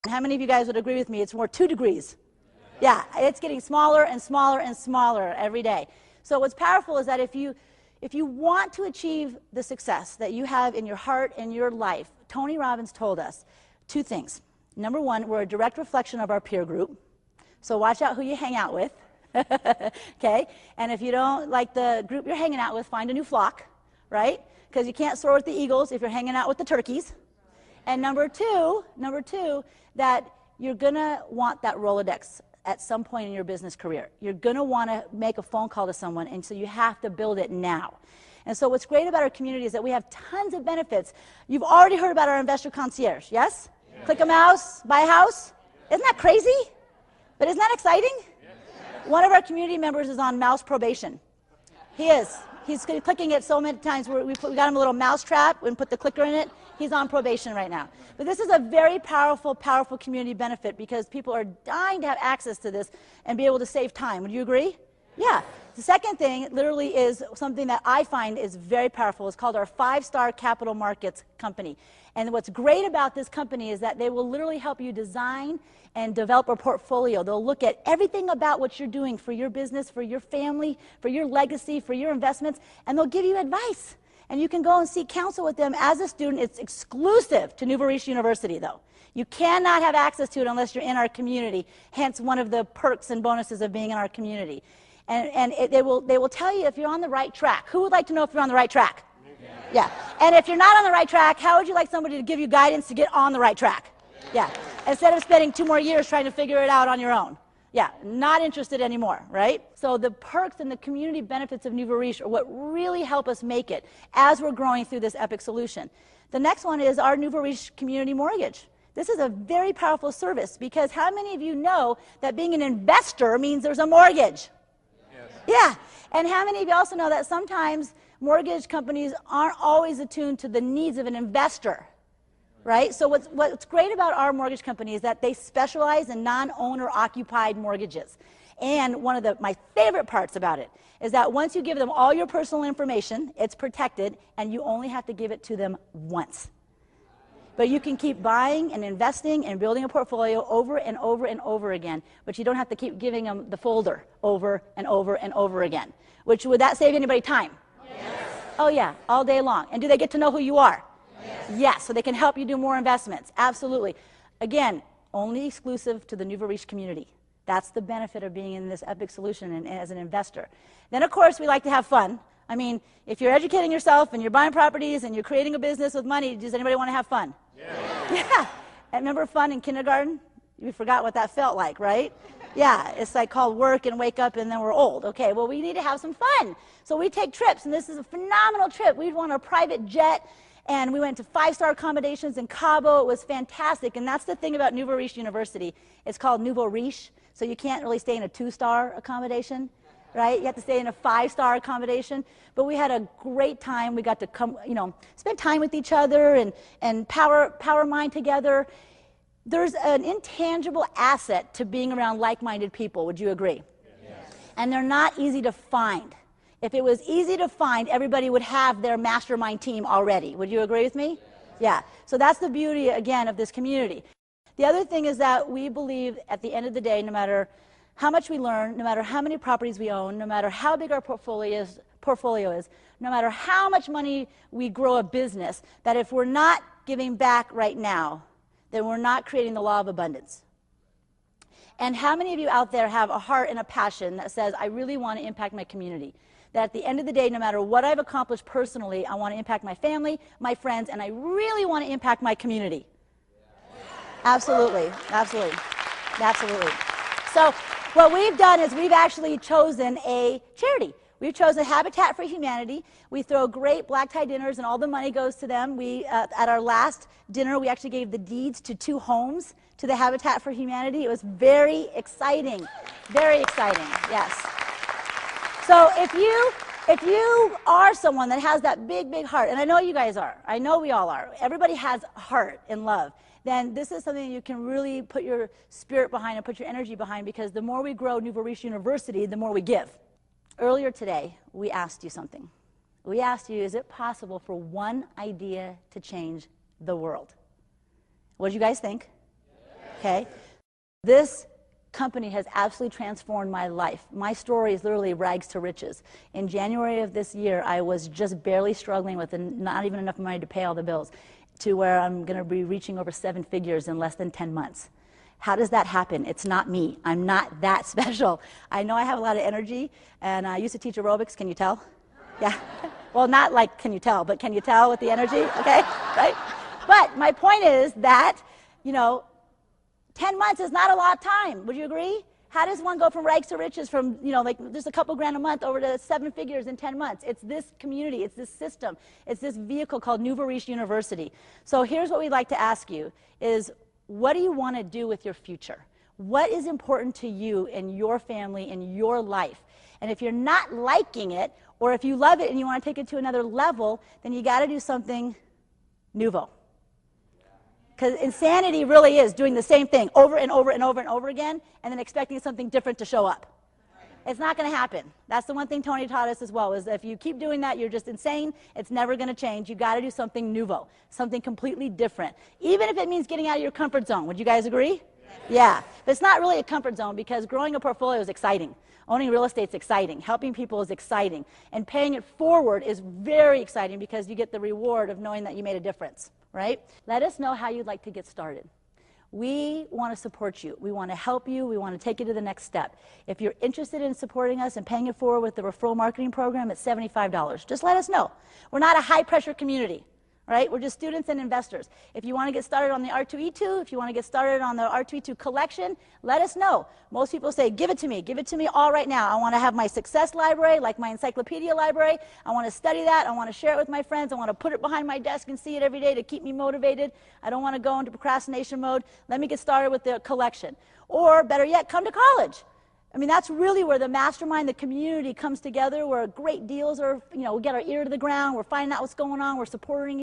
How many of you guys would agree with me? It's more 2 degrees. Yeah, it's getting smaller and smaller and smaller every day. So what's powerful is that if you want to achieve the success that you have in your heart and your life, Tony Robbins told us 2 things. Number 1, we're a direct reflection of our peer group. So watch out who you hang out with. Okay? And if you don't like the group you're hanging out with, find a new flock, right? Because you can't soar with the eagles if you're hanging out with the turkeys. And number two, that you're going to want that Rolodex at some point in your business career. You're going to want to make a phone call to someone, and so you have to build it now. And so what's great about our community is that we have tons of benefits. You've already heard about our investor concierge, yes? Yeah. Click a mouse, buy a house. Isn't that crazy? But isn't that exciting? Yes. One of our community members is on mouse probation. He is. He's clicking it so many times. We got him a little mouse trap and put the clicker in it. He's on probation right now. But this is a very powerful, powerful community benefit because people are dying to have access to this and be able to save time. Would you agree? Yeah. The second thing literally is something that I find is very powerful. It's called our 5-Star Capital Markets Company. And what's great about this company is that they will literally help you design and develop a portfolio. They'll look at everything about what you're doing for your business, for your family, for your legacy, for your investments, and they'll give you advice. And you can go and seek counsel with them as a student. It's exclusive to Nouveau Riche University, though. You cannot have access to it unless you're in our community, hence one of the perks and bonuses of being in our community. And they will tell you if you're on the right track. Who would like to know if you're on the right track? Yeah. And if you're not on the right track, how would you like somebody to give you guidance to get on the right track? Yeah. Instead of spending 2 more years trying to figure it out on your own. Yeah, not interested anymore, right? So the perks and the community benefits of Nouveau Riche are what really help us make it as we're growing through this epic solution. The next one is our Nouveau Riche Community Mortgage. This is a very powerful service because how many of you know that being an investor means there's a mortgage? Yes. Yeah, and how many of you also know that sometimes mortgage companies aren't always attuned to the needs of an investor? Right? So what's great about our mortgage company is that they specialize in non-owner occupied mortgages. And one of my favorite parts about it is that once you give them all your personal information, it's protected, and you only have to give it to them once. But you can keep buying and investing and building a portfolio over and over and over again, but you don't have to keep giving them the folder over and over and over again. Would that save anybody time? Yes. Oh yeah, all day long. And do they get to know who you are? Yes, so they can help you do more investments. Absolutely. Again, only exclusive to the Nouveau Riche community. That's the benefit of being in this epic solution and as an investor. Then, of course, we like to have fun. I mean, if you're educating yourself and you're buying properties and you're creating a business with money, does anybody want to have fun? Yeah. And remember fun in kindergarten? We forgot what that felt like, right? Yeah, it's like called work and wake up and then we're old. Okay, well, we need to have some fun. So we take trips, and this is a phenomenal trip. We'd want a private jet. And we went to 5-star accommodations in Cabo. It was fantastic. And that's the thing about Nouveau Riche University. It's called Nouveau Riche, so you can't really stay in a 2-star accommodation, right? You have to stay in a 5-star accommodation. But we had a great time. We got to come, spend time with each other and power mind together. There's an intangible asset to being around like-minded people. Would you agree? Yes. And they're not easy to find. If it was easy to find, everybody would have their mastermind team already. Would you agree with me? Yeah. So that's the beauty, again, of this community. The other thing is that we believe at the end of the day, no matter how much we learn, no matter how many properties we own, no matter how big our portfolio is, no matter how much money we grow a business, that if we're not giving back right now, then we're not creating the law of abundance. And how many of you out there have a heart and a passion that says, I really want to impact my community? That at the end of the day, no matter what I've accomplished personally, I want to impact my family, my friends, and I really want to impact my community. Absolutely, absolutely, absolutely. So what we've done is we've actually chosen a charity. We've chosen Habitat for Humanity. We throw great black tie dinners, and all the money goes to them. At our last dinner, we actually gave the deeds to 2 homes to the Habitat for Humanity. It was very exciting, yes. So if you are someone that has that big, big heart, and I know you guys are, I know we all are, everybody has heart and love, then this is something you can really put your spirit behind and put your energy behind, because the more we grow Nouveau Riche University, the more we give. Earlier today, we asked you something. We asked you, is it possible for one idea to change the world? What did you guys think? okay? This company has absolutely transformed my life. My story is literally rags to riches. In January of this year, I was just barely struggling with not even enough money to pay all the bills, to where I'm going to be reaching over 7 figures in less than 10 months. How does that happen? It's not me. I'm not that special. I know I have a lot of energy, and I used to teach aerobics. Can you tell? Yeah. Well, not like can you tell, but can you tell with the energy? Okay, right? But my point is that, 10 months is not a lot of time. Would you agree? How does one go from rags to riches from, like just a couple grand a month over to 7 figures in 10 months? It's this community, it's this system, it's this vehicle called Nouveau Riche University. So here's what we'd like to ask you is, what do you want to do with your future? What is important to you and your family and your life? And if you're not liking it, or if you love it and you want to take it to another level, then you got to do something nouveau. Because insanity really is doing the same thing over and over and over and over again, and then expecting something different to show up. It's not going to happen. That's the one thing Tony taught us as well, is that if you keep doing that, you're just insane. It's never going to change. You got to do something nouveau, something completely different, even if it means getting out of your comfort zone. Would you guys agree? Yeah. But it's not really a comfort zone, because growing a portfolio is exciting. Owning real estate is exciting. Helping people is exciting. And paying it forward is very exciting, because you get the reward of knowing that you made a difference, right? Let us know how you'd like to get started. We want to support you. We want to help you. We want to take you to the next step. If you're interested in supporting us and paying it forward with the referral marketing program, it's $75. Just let us know. We're not a high-pressure community, right? We're just students and investors. If you want to get started on the R2E2, if you want to get started on the R2E2 collection, let us know. Most people say, give it to me all right now. I want to have my success library, like my encyclopedia library. I want to study that. I want to share it with my friends. I want to put it behind my desk and see it every day to keep me motivated. I don't want to go into procrastination mode. Let me get started with the collection. Or better yet, come to college. I mean, that's really where the mastermind, the community comes together, where great deals are, we get our ear to the ground, we're finding out what's going on, we're supporting